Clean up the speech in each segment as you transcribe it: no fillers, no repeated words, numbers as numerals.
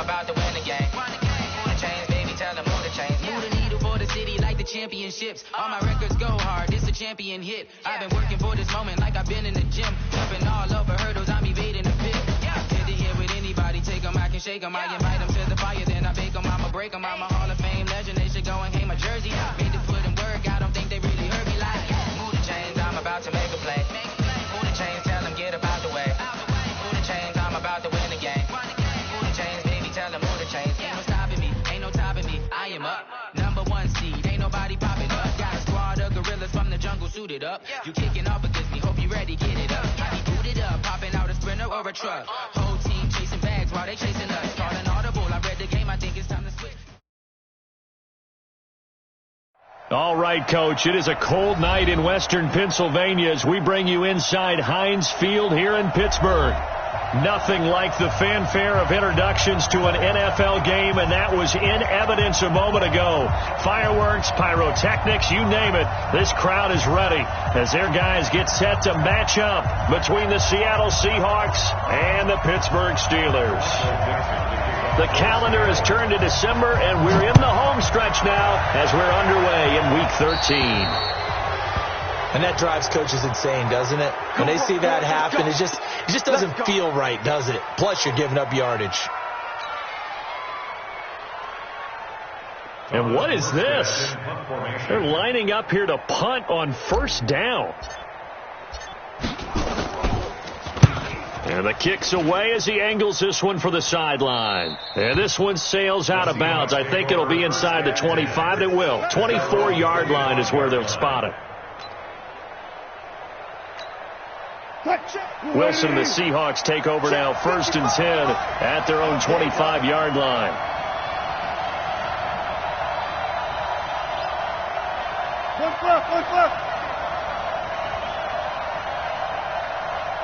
about to win the game. Move the chains, baby, tell them move the chains. Move the needle for the city like the championships. All my records go hard, this a champion hit. I've been working for this moment like I've been in the gym. Jumping all over hurdles, I'm evading the pit. Hit the hit with anybody, take them, I can shake them. I invite them to the fire, then I bake them, I'ma break them. I'm a Hall of Fame legend, they should go and hang my jersey. Made the foot and work, I don't think they really heard me like. Move the chains, I'm about to make a play. Move the chains, tell them get up out the way. Move the chains, I'm about to win the game. Move the chains, baby, tell them move the chains. Ain't no stopping me, ain't no topping me. I am up, #1 seed, ain't nobody popping up. Got a squad of gorillas from the jungle suited up. You kicking off against me, hope you ready, get it up. I be booted up, popping out a Sprinter or a truck. Whole team chasing bags while they chasing us. Calling audible, I read the game, I think it's time to switch. All right, Coach, it is a cold night in western Pennsylvania as we bring you inside Heinz Field here in Pittsburgh. Nothing like the fanfare of introductions to an NFL game, and that was in evidence a moment ago. Fireworks, pyrotechnics, you name it. This crowd is ready as their guys get set to match up between the Seattle Seahawks and the Pittsburgh Steelers. The calendar has turned to December, and we're in the home stretch now as we're underway in Week 13. And that drives coaches insane, doesn't it? When they see that happen, it just doesn't feel right, does it? Plus, you're giving up yardage. And what is this? They're lining up here to punt on first down. And the kick's away as he angles this one for the sideline. And this one sails out of bounds. I think it'll be inside the 25. It will. 24-yard line is where they'll spot it. Wilson and the Seahawks take over now, 1st and 10 at their own 25-yard line.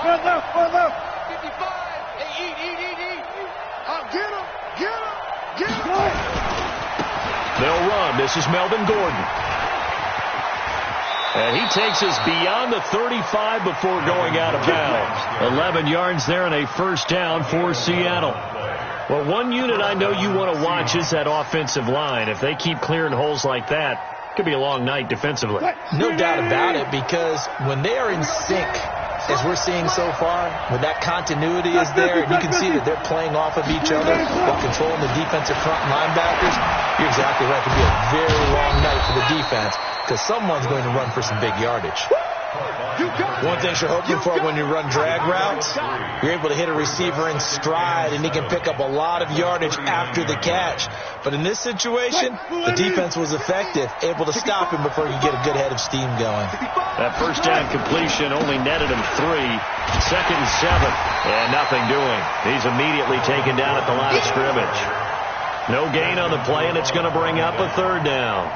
One left. One left. 55. Hey, eat. Get him. They'll run. This is Melvin Gordon. And he takes us beyond the 35 before going out of bounds. 11 yards there and a first down for Seattle. Well, one unit I know you want to watch is that offensive line. If they keep clearing holes like that, it could be a long night defensively. No doubt about it, because when they are in sync, as we're seeing so far, when that continuity is there, and you can see that they're playing off of each other while controlling the defensive front linebackers, you're exactly right. It could be a very long night for the defense, because someone's going to run for some big yardage. One thing you're hoping for when you run drag routes, you're able to hit a receiver in stride, and he can pick up a lot of yardage after the catch. But in this situation, the defense was effective, able to stop him before he could get a good head of steam going. That first down completion only netted him 3. 2nd and 7, and nothing doing. He's immediately taken down at the line of scrimmage. No gain on the play, and it's going to bring up a 3rd down.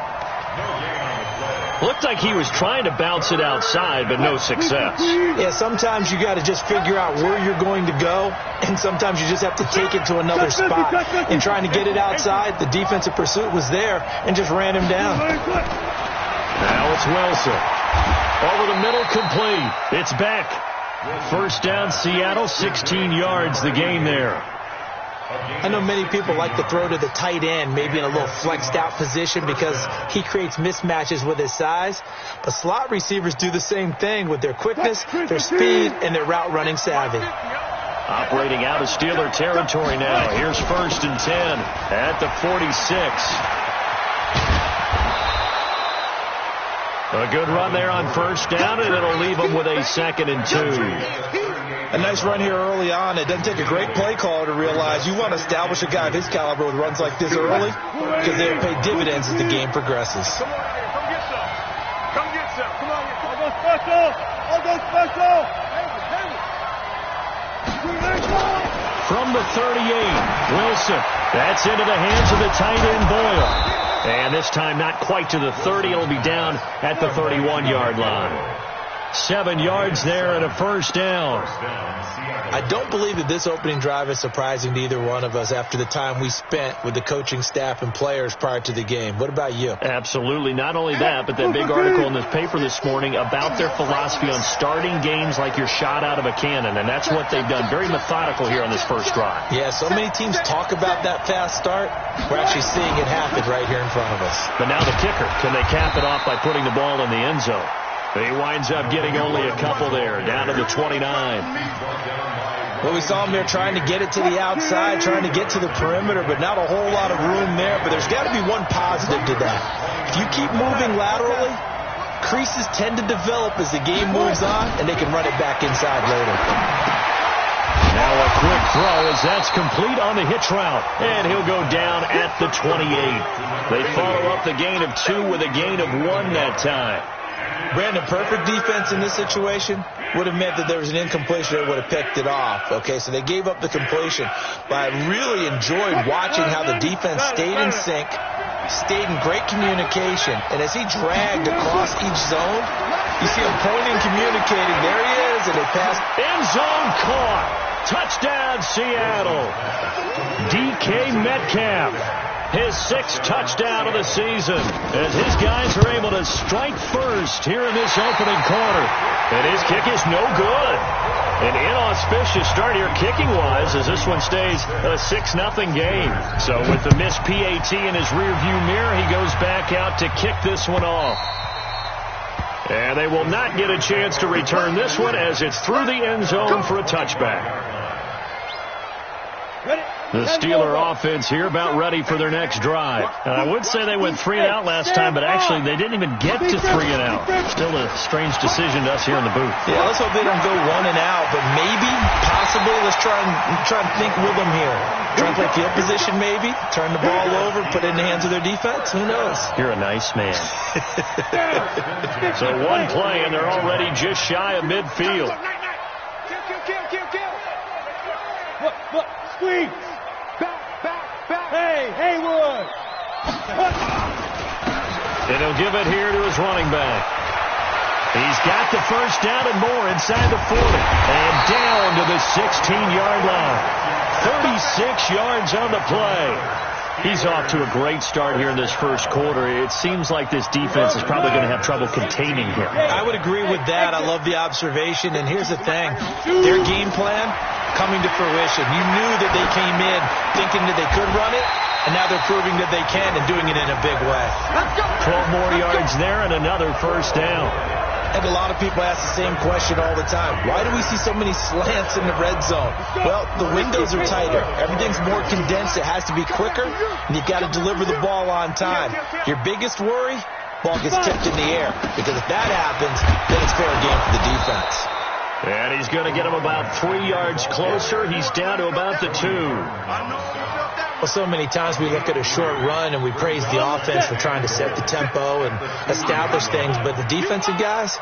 Looked like he was trying to bounce it outside, but no success. Yeah, sometimes you got to just figure out where you're going to go, and sometimes you just have to take it to another spot. In trying to get it outside, the defensive pursuit was there and just ran him down. Now it's Wilson. Over the middle, complete. It's back. First down, Seattle, 16 yards the gain there. I know many people like to throw to the tight end, maybe in a little flexed out position because he creates mismatches with his size. But slot receivers do the same thing with their quickness, their speed, and their route running savvy. Operating out of Steeler territory now. Here's 1st and 10 at the 46. A good run there on first down, and it'll leave them with a 2nd and 2. A nice run here early on. It doesn't take a great play caller to realize you want to establish a guy of his caliber with runs like this early because they'll pay dividends as the game progresses. Come get some. Come on. I'll go special. From the 38, Wilson. That's into the hands of the tight end, Boyle. And this time not quite to the 30. It'll be down at the 31-yard line. 7 yards there and a first down. I don't believe that this opening drive is surprising to either one of us after the time we spent with the coaching staff and players prior to the game. What about you? Absolutely. Not only that, but that big article in the paper this morning about their philosophy on starting games like you're shot out of a cannon, and that's what they've done. Very methodical here on this first drive. Yeah, so many teams talk about that fast start. We're actually seeing it happen right here in front of us. But now the kicker. Can they cap it off by putting the ball in the end zone? He winds up getting only a couple there, down to the 29. Well, we saw him there trying to get it to the outside, trying to get to the perimeter, but not a whole lot of room there. But there's got to be one positive to that. If you keep moving laterally, creases tend to develop as the game moves on, and they can run it back inside later. Now a quick throw as that's complete on the hitch route, and he'll go down at the 28. They follow up the gain of 2 with a gain of 1 that time. Brandon, perfect defense in this situation would have meant that there was an incompletion that would have picked it off. Okay, so they gave up the completion. But I really enjoyed watching how the defense stayed in sync, stayed in great communication. And as he dragged across each zone, you see him pointing, communicating. There he is, and they passed. End zone caught. Touchdown, Seattle. DK Metcalf. His 6th touchdown of the season as his guys are able to strike first here in this opening quarter. And his kick is no good. An inauspicious start here kicking-wise as this one stays a 6-0 game. So with the missed PAT in his rearview mirror, he goes back out to kick this one off. And they will not get a chance to return this one as it's through the end zone for a touchback. The Steeler offense here about ready for their next drive. I would say they went 3 and out last time, but actually they didn't even get to 3 and out. Still a strange decision to us here in the booth. Yeah, let's hope they don't go 1 and out, but maybe, possibly, let's try and think with them here. Try and play field position maybe, turn the ball over, put it in the hands of their defense. Who knows? You're a nice man. So one play, and they're already just shy of midfield. Look, squeeze. Back. Hey, Haywood. And he'll give it here to his running back. He's got the first down and more inside the 40. And down to the 16-yard line. 36 yards on the play. He's off to a great start here in this first quarter. It seems like this defense is probably going to have trouble containing him. I would agree with that. I love the observation. And here's the thing. Their game plan coming to fruition. You knew that they came in thinking that they could run it, and now they're proving that they can and doing it in a big way. 12 more yards there and another first down. And a lot of people ask the same question all the time. Why do we see so many slants in the red zone? Well, the windows are tighter. Everything's more condensed. It has to be quicker, and you've got to deliver the ball on time. Your biggest worry, ball gets tipped in the air, because if that happens, then it's fair game for the defense. And he's going to get him about 3 yards closer. He's down to about the 2. Well, so many times we look at a short run and we praise the offense for trying to set the tempo and establish things, but the defensive guys,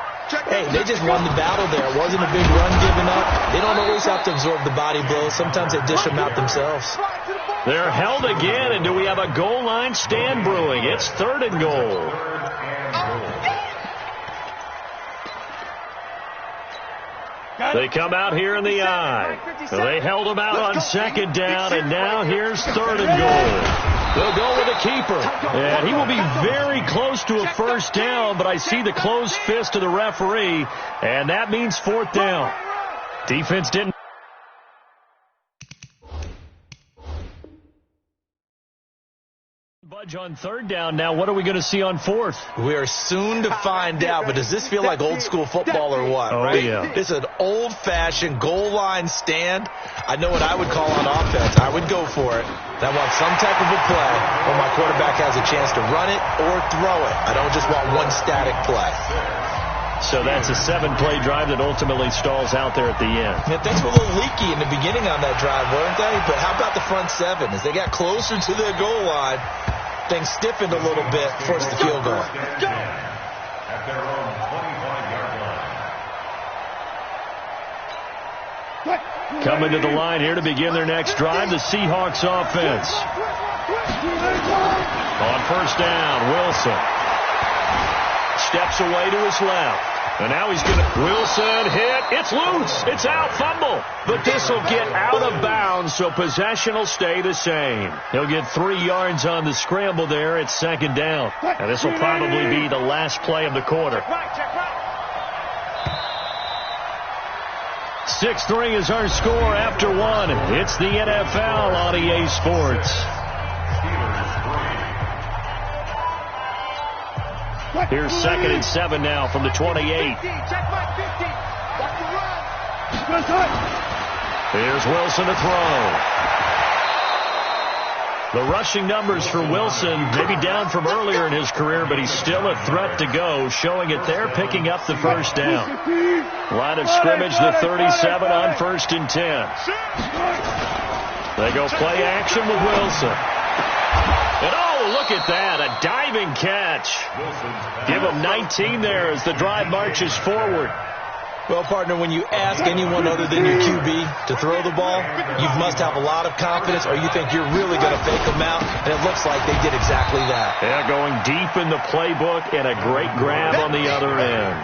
hey, they just won the battle there. It wasn't a big run given up. They don't always have to absorb the body blows. Sometimes they dish them out themselves. They're held again, and do we have a goal line stand brewing? It's 3rd and goal. They come out here in the eye. They held him out on 2nd down, and now here's 3rd and goal. They'll go with a keeper, and he will be very close to a first down, but I see the closed fist of the referee, and that means 4th down. Defense didn't budge on 3rd down. Now what are we going to see on 4th? We are soon to find out, but does this feel like old school football or what? Oh, right? Yeah. It's an old-fashioned goal line stand. I know what I would call on offense. I would go for it. I want some type of a play where my quarterback has a chance to run it or throw it. I don't just want one static play. So that's a 7-play drive that ultimately stalls out there at the end. Yeah, things were a little leaky in the beginning on that drive, weren't they? But how about the front 7? As they got closer to their goal line, things stiffened a little bit, forced the field goal. At their own 25-yard line. Coming to the line here to begin their next drive, the Seahawks offense. On 1st down, Wilson steps away to his left. And now he's going to... Wilson hit. It's loose. It's out. Fumble. But this will get out of bounds, so possession will stay the same. He'll get 3 yards on the scramble there. It's second down. And this will probably be the last play of the quarter. 6-3 is our score after 1. It's the NFL on EA Sports. Here's 2nd and 7 now from the 28. Here's Wilson to throw. The rushing numbers for Wilson may be down from earlier in his career, but he's still a threat to go, showing it there, picking up the first down. Line of scrimmage, the 37 on 1st and 10. They go play action with Wilson. And oh, look at that, a diving catch. Give him 19 there as the drive marches forward. Well, partner, when you ask anyone other than your QB to throw the ball, you must have a lot of confidence, or you think you're really going to fake them out, and it looks like they did exactly that. Yeah, going deep in the playbook and a great grab on the other end.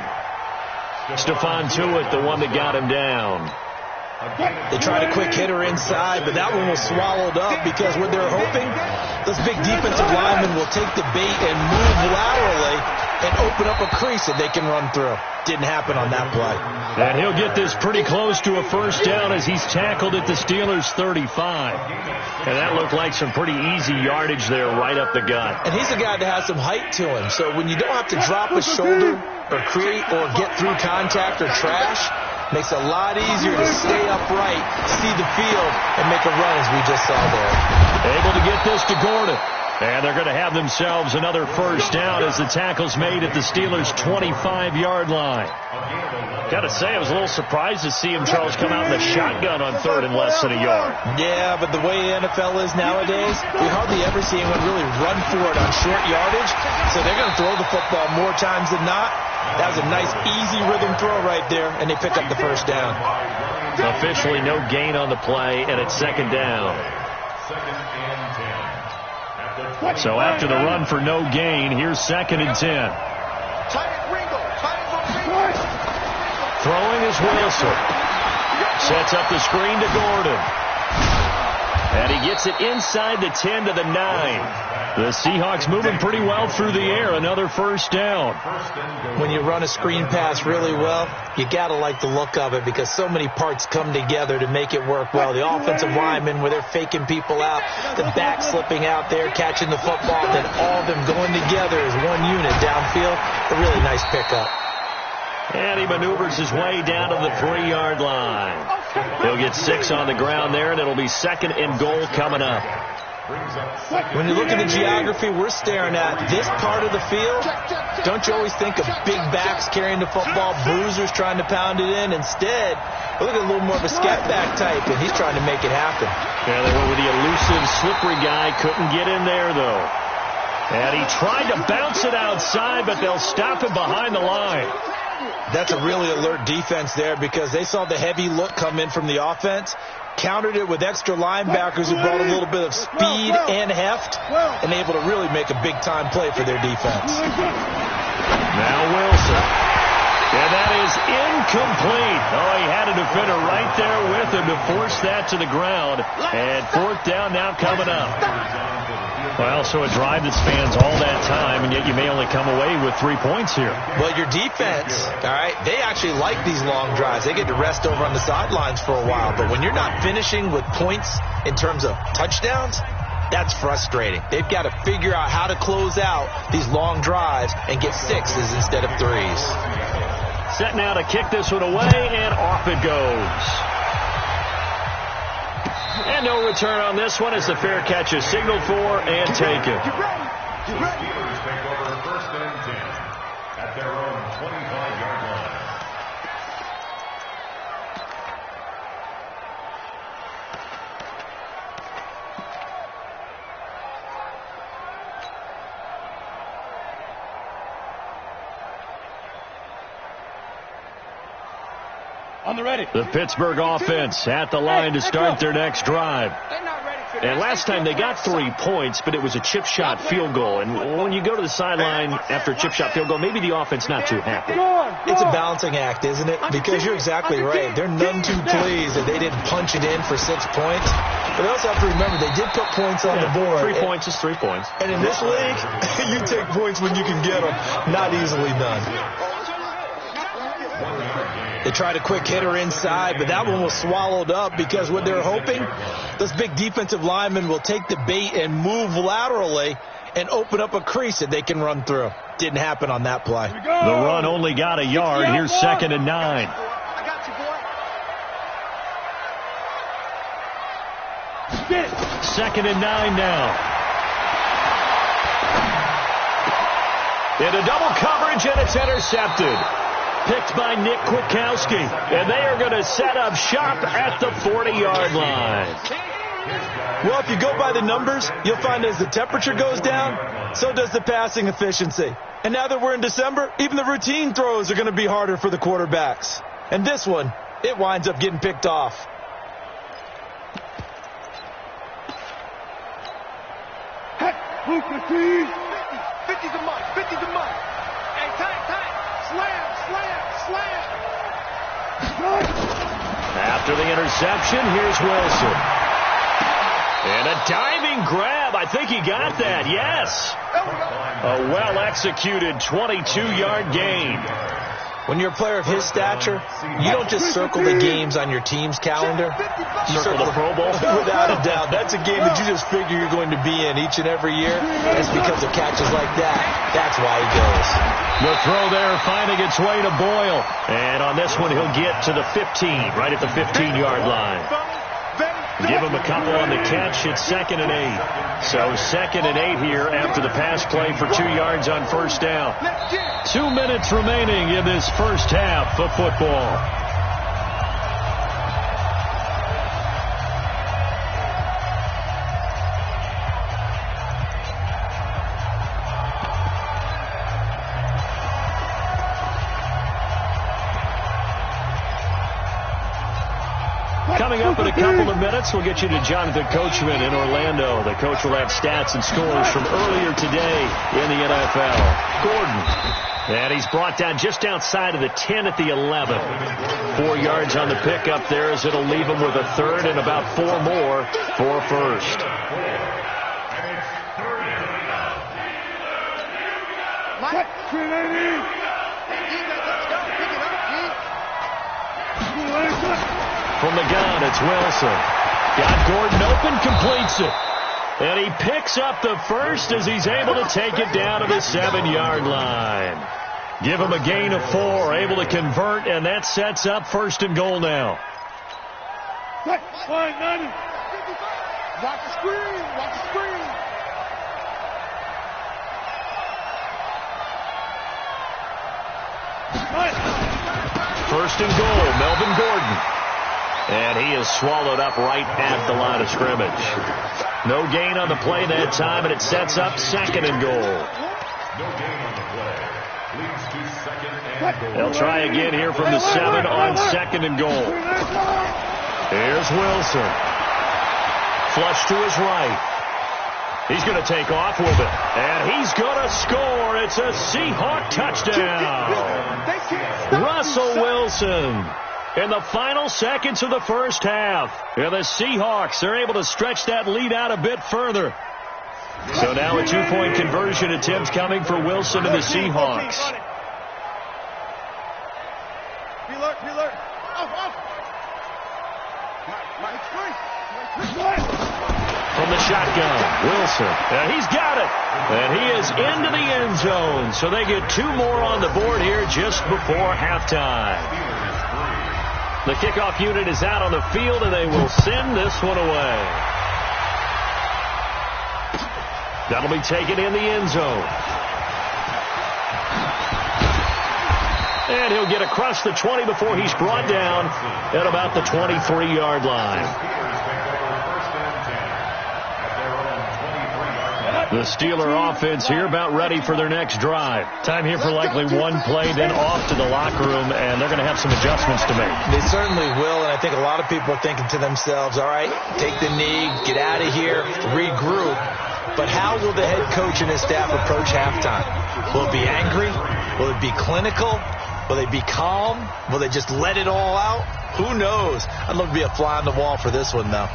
Stephon Tuitt, the one that got him down. They tried a quick hitter inside, but that one was swallowed up because what they're hoping, those big defensive linemen will take the bait and move laterally and open up a crease that they can run through. Didn't happen on that play. And he'll get this pretty close to a first down as he's tackled at the Steelers' 35. And that looked like some pretty easy yardage there right up the gut. And he's a guy that has some height to him, so when you don't have to drop a shoulder or create or get through contact or trash, makes it a lot easier to stay upright, see the field, and make a run as we just saw there. Able to get this to Gordon. And they're going to have themselves another first down as the tackle's made at the Steelers' 25-yard line. Got to say, I was a little surprised to see him, Charles, come out in the shotgun on 3rd and less than a yard. Yeah, but the way the NFL is nowadays, we hardly ever see anyone really run for it on short yardage. So they're going to throw the football more times than not. That was a nice, easy rhythm throw right there, and they pick up the first down. Officially no gain on the play, and it's second down. So after the run for no gain, here's 2nd and 10. Throwing is Wilson. Sets up the screen to Gordon. And he gets it inside the 10 to the 9. The Seahawks moving pretty well through the air. Another first down. When you run a screen pass really well, you got to like the look of it because so many parts come together to make it work well. The offensive linemen, where they're faking people out, the back slipping out there, catching the football, then all of them going together as one unit downfield. A really nice pickup. And he maneuvers his way down to the 3-yard line. He'll get 6 on the ground there, and it'll be 2nd and goal coming up. When you look at the geography we're staring at, this part of the field, don't you always think of big backs carrying the football, bruisers trying to pound it in? Instead, look at a little more of a scat back type, and he's trying to make it happen. Yeah, they went with the elusive, slippery guy. Couldn't get in there, though. And he tried to bounce it outside, but they'll stop him behind the line. That's a really alert defense there because they saw the heavy look come in from the offense, countered it with extra linebackers who brought a little bit of speed and heft, and able to really make a big-time play for their defense. Now Wilson. And that is incomplete. Oh, he had a defender right there with him to force that to the ground. And 4th down now coming up. Well, so a drive that spans all that time, and yet you may only come away with 3 points here. Well, your defense, all right, they actually like these long drives. They get to rest over on the sidelines for a while. But when you're not finishing with points in terms of touchdowns, that's frustrating. They've got to figure out how to close out these long drives and get 6s instead of 3s. Set now to kick this one away, and off it goes. And no return on this one as the fair catch is signaled for and taken. Steelers take over 1st and 10 at their own 25-yard line. On the ready. The Pittsburgh offense at the line to start their next drive. They're not ready. And last time they got 3 points, but it was a chip shot field goal. And when you go to the sideline after a chip shot field goal, maybe the offense not too happy. It's a balancing act, isn't it? Because you're exactly right. They're none too pleased that they didn't punch it in for 6 points. But they also have to remember they did put points on the board. 3 points is 3 points. And in this league, you take points when you can get them. Not easily done. They tried a quick hitter inside, but that one was swallowed up because what they're hoping, those big defensive linemen will take the bait and move laterally and open up a crease that they can run through. Didn't happen on that play. The run only got a yard. Here's 2nd and 9. Second and 9 now. Into double coverage, and it's intercepted. Picked by Nick Kwiatkowski. And they are going to set up shop at the 40-yard line. Well, if you go by the numbers, you'll find as the temperature goes down, so does the passing efficiency. And now that we're in December, even the routine throws are going to be harder for the quarterbacks. And this one, it winds up getting picked off. Hey, 50's a month. 50's a month. Hey, tight. Slam. After the interception, here's Wilson. And a diving grab. I think he got that. Yes. A well-executed 22-yard gain. When you're a player of his stature, you don't just circle the games on your team's calendar. You circle the Pro Bowl. Without a doubt. That's a game that you just figure you're going to be in each and every year. That's because of catches like that. That's why he goes. The throw there finding its way to Boyle. And on this one, he'll get to the 15, right at the 15-yard line. Give him a couple on the catch. It's 2nd and 8. So 2nd and 8 here after the pass play for 2 yards on first down. 2 minutes remaining in this first half of football. Coming up in a couple of minutes, we'll get you to Jonathan Coachman in Orlando. The coach will have stats and scores from earlier today in the NFL. Gordon. And he's brought down just outside of the 10 at the 11. 4 yards on the pickup there as it'll leave him with a third and about 4 more for first. From the gun, it's Wilson. Got Gordon open, completes it. And he picks up the first as he's able to take it down to the 7-yard line. Give him a gain of 4, able to convert, and that sets up 1st and goal now. Watch the screen. First and goal, Melvin Gordon. And he is swallowed up right at the line of scrimmage. No gain on the play that time, and it sets up 2nd and goal. No gain on the play. Leads to 2nd and goal. They'll try again here from the 7 on 2nd and goal. Here's Wilson. Flush to his right. He's going to take off with it. And he's going to score. It's a Seahawk touchdown. Russell Wilson. In the final seconds of the first half. And the Seahawks are able to stretch that lead out a bit further. So now a 2-point conversion attempt coming for Wilson and the Seahawks. Preload. Off. From the shotgun, Wilson. And he's got it. And he is into the end zone. So they get 2 more on the board here just before halftime. The kickoff unit is out on the field, and they will send this one away. That'll be taken in the end zone. And he'll get across the 20 before he's brought down at about the 23-yard line. The Steeler offense here about ready for their next drive. Time here for likely one play, then off to the locker room, and they're going to have some adjustments to make. They certainly will, and I think a lot of people are thinking to themselves, all right, take the knee, get out of here, regroup. But how will the head coach and his staff approach halftime? Will it be angry? Will it be clinical? Will they be calm? Will they just let it all out? Who knows? I'd love to be a fly on the wall for this one, though.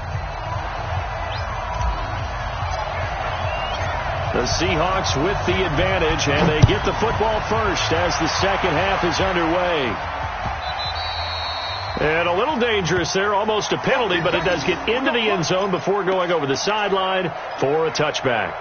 The Seahawks with the advantage, and they get the football first as the second half is underway. And a little dangerous there, almost a penalty, but it does get into the end zone before going over the sideline for a touchback.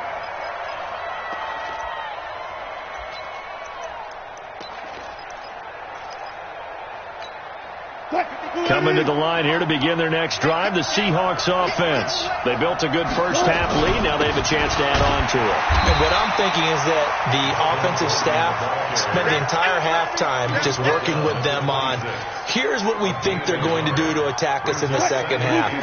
Coming to the line here to begin their next drive, the Seahawks offense. They built a good first half lead. Now they have a chance to add on to it. And what I'm thinking is that the offensive staff spent the entire halftime just working with them on, here's what we think they're going to do to attack us in the second half.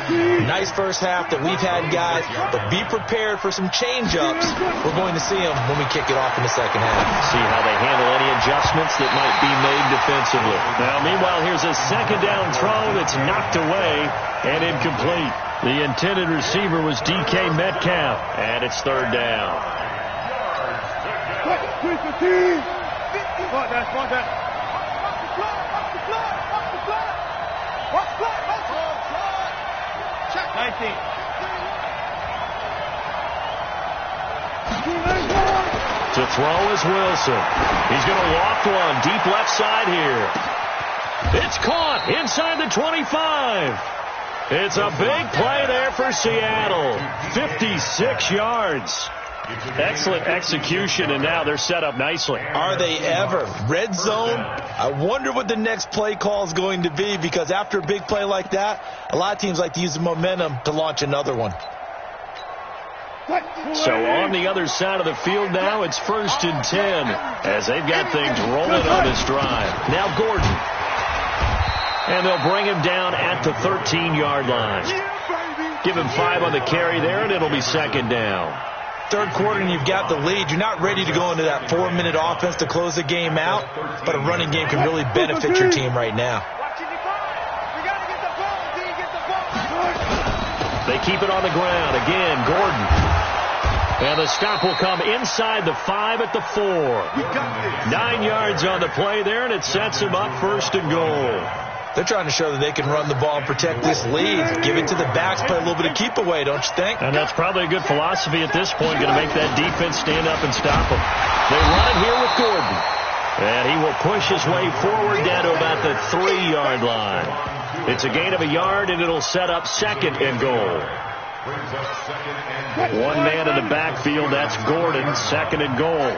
Nice first half that we've had, guys, but be prepared for some change-ups. We're going to see them when we kick it off in the second half. See how they handle any adjustments that might be made defensively. Now, meanwhile, here's a second down throw that's knocked away and incomplete. The intended receiver was DK Metcalf, and it's third down. To throw is Wilson. He's going to walk one deep left side here. It's caught inside the 25. It's a big play there for Seattle. 56 yards. Excellent execution, and now they're set up nicely. Are they ever? Red zone? I wonder what the next play call is going to be, because after a big play like that, a lot of teams like to use the momentum to launch another one. So on the other side of the field now, it's 1st and 10 as they've got things rolling on this drive. Now Gordon. And they'll bring him down at the 13-yard line. Give him 5 on the carry there, and it'll be second down. Third quarter, and you've got the lead. You're not ready to go into that 4-minute offense to close the game out, but a running game can really benefit your team right now. They keep it on the ground. Again, Gordon. And the stop will come inside the 5 at the 4. 9 yards on the play there, and it sets him up 1st and goal. They're trying to show that they can run the ball and protect this lead. Give it to the backs, play a little bit of keep away, don't you think? And that's probably a good philosophy at this point, going to make that defense stand up and stop them. They run it here with Gordon. And he will push his way forward down to about the 3-yard line. It's a gain of a yard, and it'll set up 2nd and goal. One man in the backfield, that's Gordon, 2nd and goal.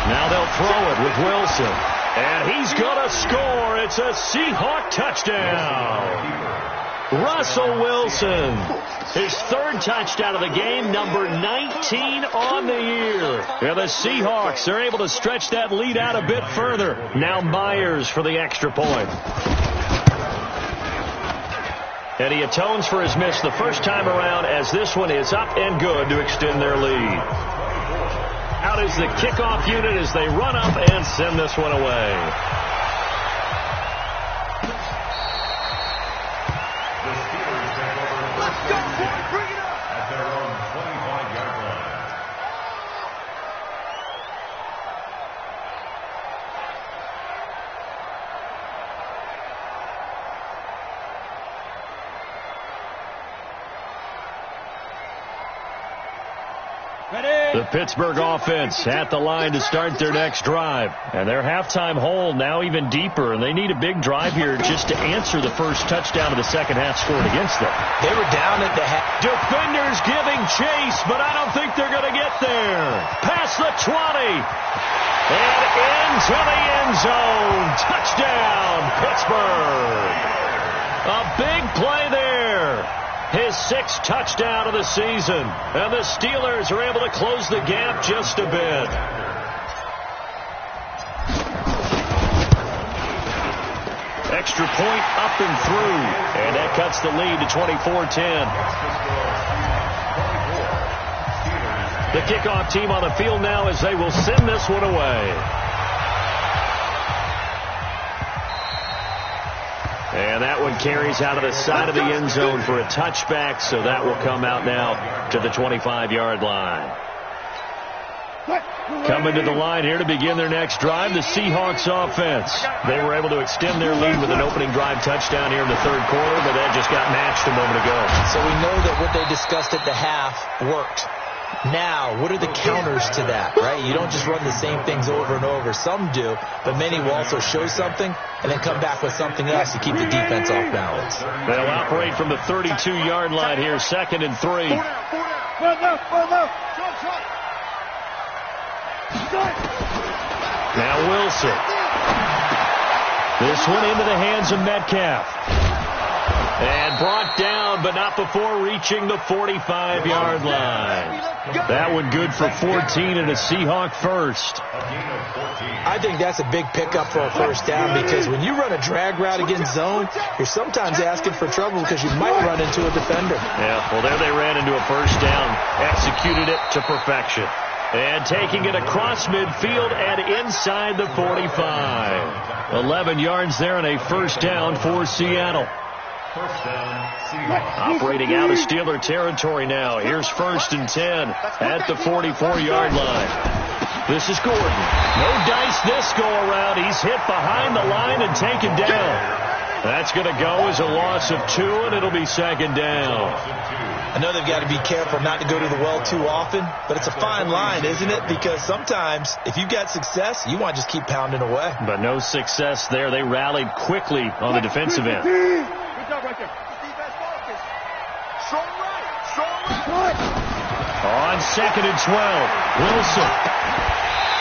Now they'll throw it with Wilson. And he's going to score. It's a Seahawk touchdown. Russell Wilson, his 3rd touchdown of the game, number 19 on the year. And the Seahawks are able to stretch that lead out a bit further. Now Myers for the extra point. And he atones for his miss the first time around, as this one is up and good to extend their lead. Out is the kickoff unit as they run up and send this one away. At their own 25-yard line. The Pittsburgh offense at the line to start their next drive. And their halftime hole now even deeper, and they need a big drive here just to answer the first touchdown of the second half scored against them. They were down at the half. Defenders giving chase, but I don't think they're going to get there. Past the 20. And into the end zone. Touchdown, Pittsburgh. A big play there. His 6th touchdown of the season. And the Steelers are able to close the gap just a bit. extra point up and through. And that cuts the lead to 24-10. The kickoff team on the field now as they will send this one away. And that one carries out of the side of the end zone for a touchback, so that will come out now to the 25-yard line. Coming to the line here to begin their next drive, the Seahawks offense. They were able to extend their lead with an opening drive touchdown here in the third quarter, but that just got matched a moment ago. So we know that what they discussed at the half worked. Now, what are the counters to that, right? You don't just run the same things over and over. Some do, but many will also show something and then come back with something else to keep the defense off balance. They'll operate from the 32-yard line here, 2nd and 3. Now Wilson. This one into the hands of Metcalf. And brought down, but not before reaching the 45-yard line. That one good for 14 and a Seahawk first. I think that's a big pickup for a first down because when you run a drag route against zone, you're sometimes asking for trouble because you might run into a defender. Yeah, well, there they ran into a first down, executed it to perfection. And taking it across midfield and inside the 45. 11 yards there and a first down for Seattle. Operating out of Steeler territory now. Here's 1st and 10 at the 44-yard line. This is Gordon. No dice this go around. He's hit behind the line and taken down. That's going to go as a loss of 2, and it'll be 2nd down. I know they've got to be careful not to go to the well too often, but it's a fine line, isn't it? Because sometimes if you've got success, you want to just keep pounding away. But no success there. They rallied quickly on the defensive end. Good job right there. Defense focus. Strong right. On 2nd and 12, Wilson.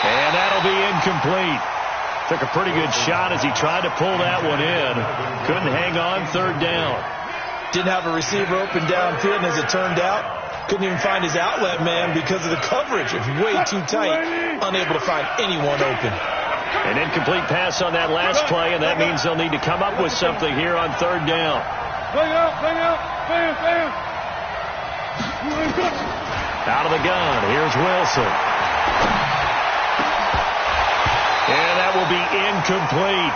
And that'll be incomplete. Took a pretty good shot as he tried to pull that one in. Couldn't hang on, 3rd down. Didn't have a receiver open downfield, and as it turned out, couldn't even find his outlet man because of the coverage. It's way too tight, unable to find anyone open. An incomplete pass on that last play, and that means they'll need to come up with something here on 3rd down. Out of the gun, here's Wilson. And that will be incomplete.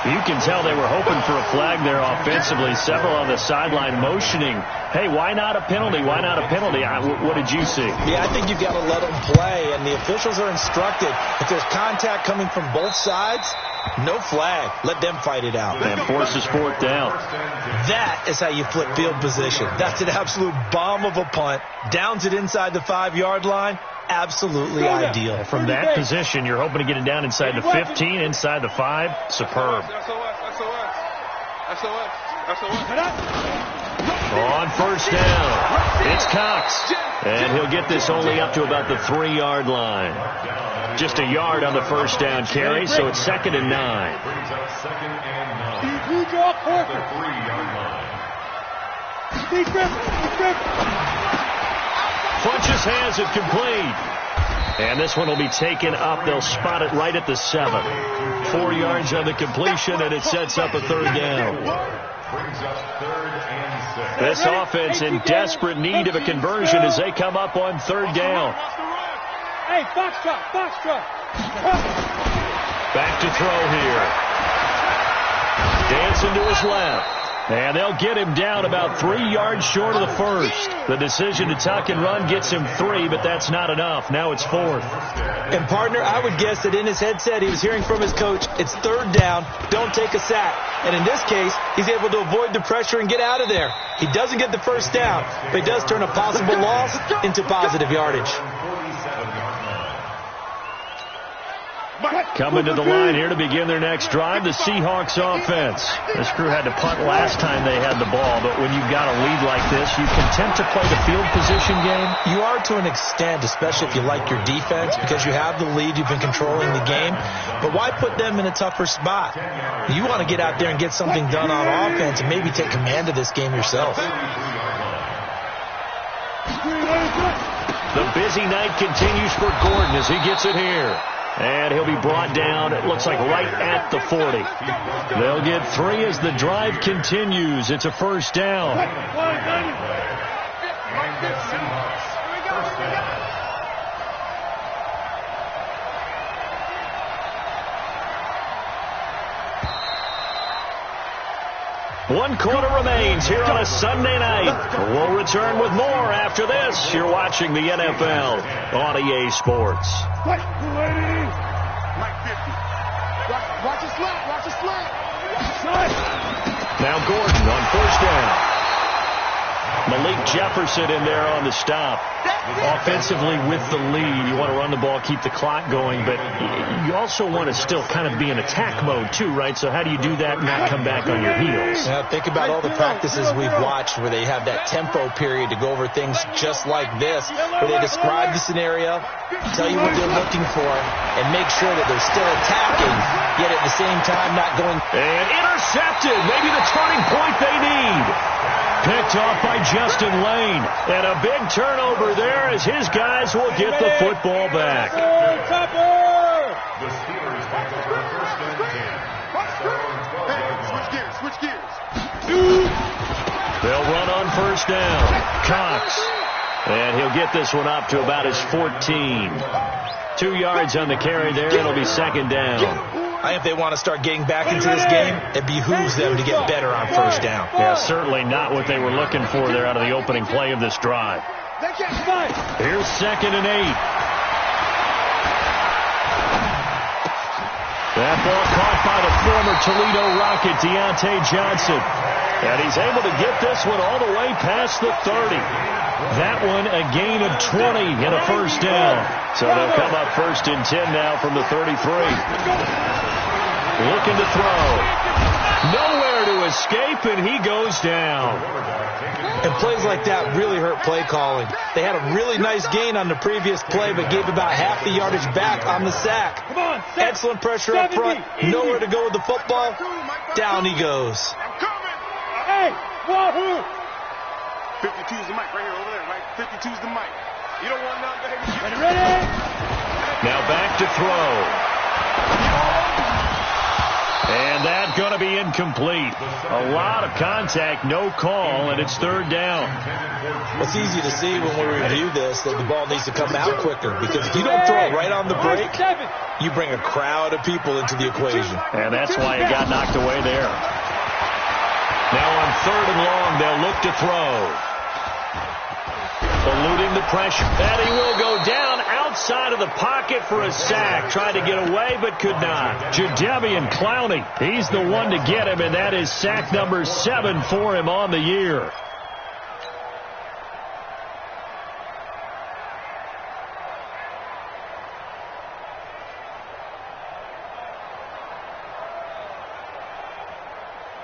You can tell they were hoping for a flag there offensively. Several on the sideline motioning, hey, why not a penalty? Why not a penalty? What did you see? Yeah, I think you've got to let them play, and the officials are instructed. If there's contact coming from both sides, no flag. Let them fight it out. And forces 4th down. That is how you flip field position. That's an absolute bomb of a punt. Downs it inside the 5-yard line. Absolutely ideal. From that position, you're hoping to get it down inside the 15, inside the 5. Superb. On 1st down, it's Cox. And he'll get this only up to about the 3-yard line. Just a yard on the first down carry, so it's 2nd and 9. Funches has it complete. And this one will be taken up. They'll spot it right at the 7. 4 yards on the completion, and it sets up a 3rd down. This offense in desperate need of a conversion as they come up on 3rd down. Hey, foxtrot. Back to throw here. Dancing to his left. And they'll get him down about 3 yards short of the first. The decision to tuck and run gets him 3, but that's not enough. Now it's 4th. And, partner, I would guess that in his headset he was hearing from his coach, it's 3rd down, don't take a sack. And in this case, he's able to avoid the pressure and get out of there. He doesn't get the first down, but he does turn a possible loss into positive yardage. Coming to the line here to begin their next drive, the Seahawks offense. This crew had to punt last time they had the ball, but when you've got a lead like this, you content to play the field position game? You are to an extent, especially if you like your defense, because you have the lead, you've been controlling the game. But why put them in a tougher spot? You want to get out there and get something done on offense and maybe take command of this game yourself. The busy night continues for Gordon as he gets it here. And he'll be brought down, it looks like right at the 40. They'll get 3 as the drive continues. It's a first down. One quarter remains here on a Sunday night. We'll return with more after this. You're watching the NFL on EA Sports. Watch it slap. Watch it slap. Now Gordon on first down. Malik Jefferson in there on the stop. Offensively with the lead, you want to run the ball, keep the clock going, but you also want to still kind of be in attack mode too, right? So how do you do that and not come back on your heels? Yeah, think about all the practices we've watched where they have that tempo period to go over things just like this, where they describe the scenario, tell you what they're looking for, and make sure that they're still attacking, yet at the same time not going. And intercepted, maybe the turning point they need. Picked off by Justin Lane. And a big turnover there as his guys will get the football back. The Steelers take over first and 10. Switch gears. They'll run on first down. Cox. And he'll get this one up to about his 14. 2 yards on the carry there. It'll be second down. I think if they want to start getting back into this game, it behooves them to get better on first down. Yeah, certainly not what they were looking for there out of the opening play of this drive. Here's second and 8. That ball caught by the former Toledo Rocket, Deontay Johnson. And he's able to get this one all the way past the 30. That one a gain of 20 and a first down. So they'll come up first and 10 now from the 33. Looking to throw. Nowhere to escape, and he goes down. And plays like that really hurt play calling. They had a really nice gain on the previous play, but gave about half the yardage back on the sack. Excellent pressure up front. Nowhere to go with the football. Down he goes. Hey, wahoo! 52's the mic right here over there, right? 52's the mic. You don't want none, baby. Ready? Now back to throw. And that's going to be incomplete. A lot of contact, no call, and it's third down. It's easy to see when we review this that the ball needs to come out quicker, because if you don't throw it right on the break, you bring a crowd of people into the equation. And that's why it got knocked away there. Now on third and long, they'll look to throw. Eluding the pressure. And he will go down outside of the pocket for a sack. Tried to get away, but could not. Jadeveon Clowney, he's the one to get him, and that is sack number 7 for him on the year.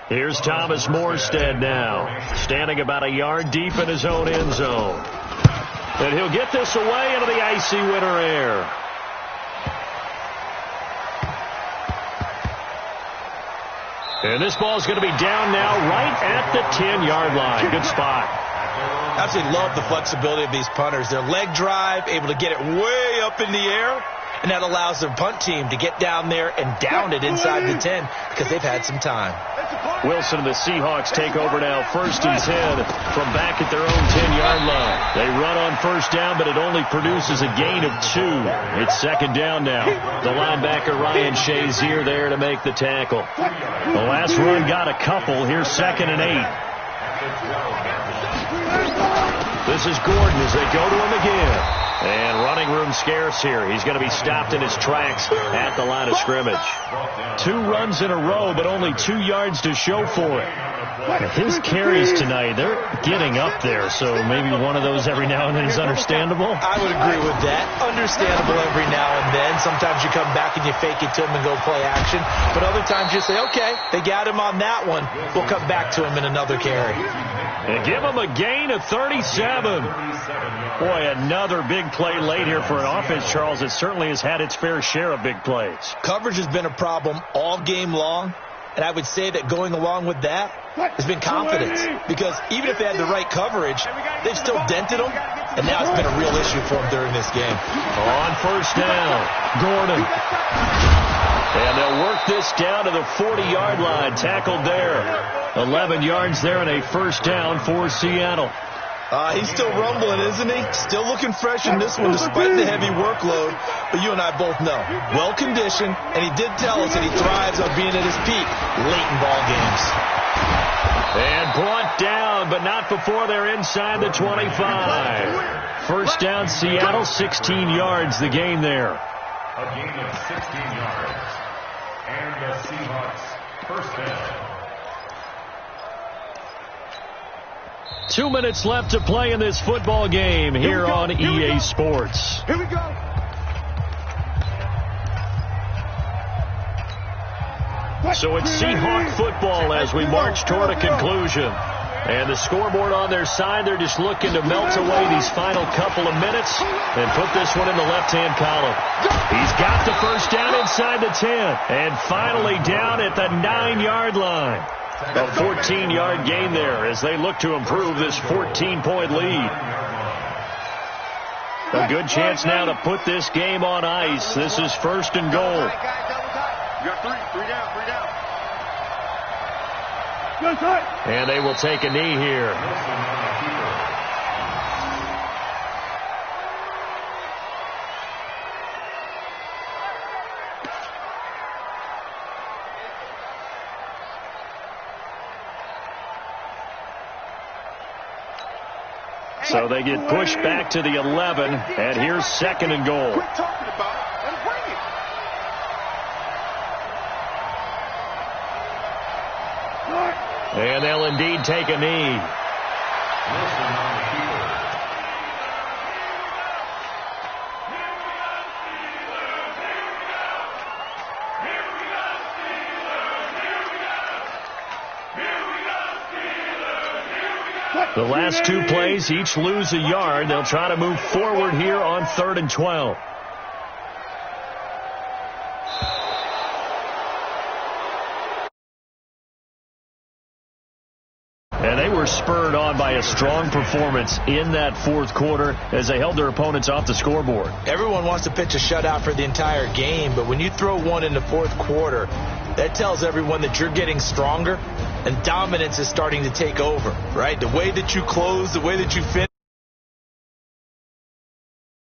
Here's Thomas Morstead now, standing about a yard deep in his own end zone. And he'll get this away into the icy winter air. And this ball's going to be down now right at the 10-yard line. Good spot. Absolutely love the flexibility of these punters. Their leg drive, able to get it way up in the air, and that allows their punt team to get down there and down it inside the 10 because they've had some time. Wilson and the Seahawks take over now, first and 10 from back at their own 10-yard line. They run on first down, but it only produces a gain of 2. It's second down now. The linebacker Ryan Shazier there to make the tackle. The last run got a couple. Here's second and 8. This is Gordon as they go to him again. And running room scarce here. He's going to be stopped in his tracks at the line of scrimmage. 2 runs in a row, but only 2 yards to show for it. His carries tonight, they're getting up there, so maybe one of those every now and then is understandable. I would agree with that. Understandable every now and then. Sometimes you come back and you fake it to him and go play action. But other times you say, okay, they got him on that one. We'll come back to him in another carry. And give him a gain of 37. Boy, another big play late here for an offense, Charles. It certainly has had its fair share of big plays. Coverage has been a problem all game long. And I would say that going along with that has been confidence. Because even if they had the right coverage, they've still dented them. And now it's been a real issue for him during this game. On first down, Gordon. And they'll work this down to the 40-yard line. Tackled there. 11 yards there and a first down for Seattle. He's still rumbling, isn't he? Still looking fresh in this one despite the heavy workload. But you and I both know, well-conditioned, and he did tell us that he thrives on being at his peak late in ball games. And brought down, but not before they're inside the 25. First down, Seattle, 16 yards the gain there. A gain of 16 yards. And the Seahawks first down. 2 minutes left to play in this football game here on EA Sports. Here we go. So it's Seahawk football as we march toward a conclusion. And the scoreboard on their side, they're just looking to melt away these final couple of minutes and put this one in the left-hand column. He's got the first down inside the 10 and finally down at the 9-yard line. A 14-yard gain there as they look to improve this 14-point lead. A good chance now to put this game on ice. This is first and goal. You got three down. And they will take a knee here. So they get pushed back to the 11, and here's second and goal. Quit talking about it and bring it. And they'll indeed take a knee. The last two plays each lose a yard. They'll try to move forward here on 3rd and 12. And they were spurred on by a strong performance in that fourth quarter as they held their opponents off the scoreboard. Everyone wants to pitch a shutout for the entire game, but when you throw one in the fourth quarter, that tells everyone that you're getting stronger and dominance is starting to take over, right? The way that you close, the way that you finish.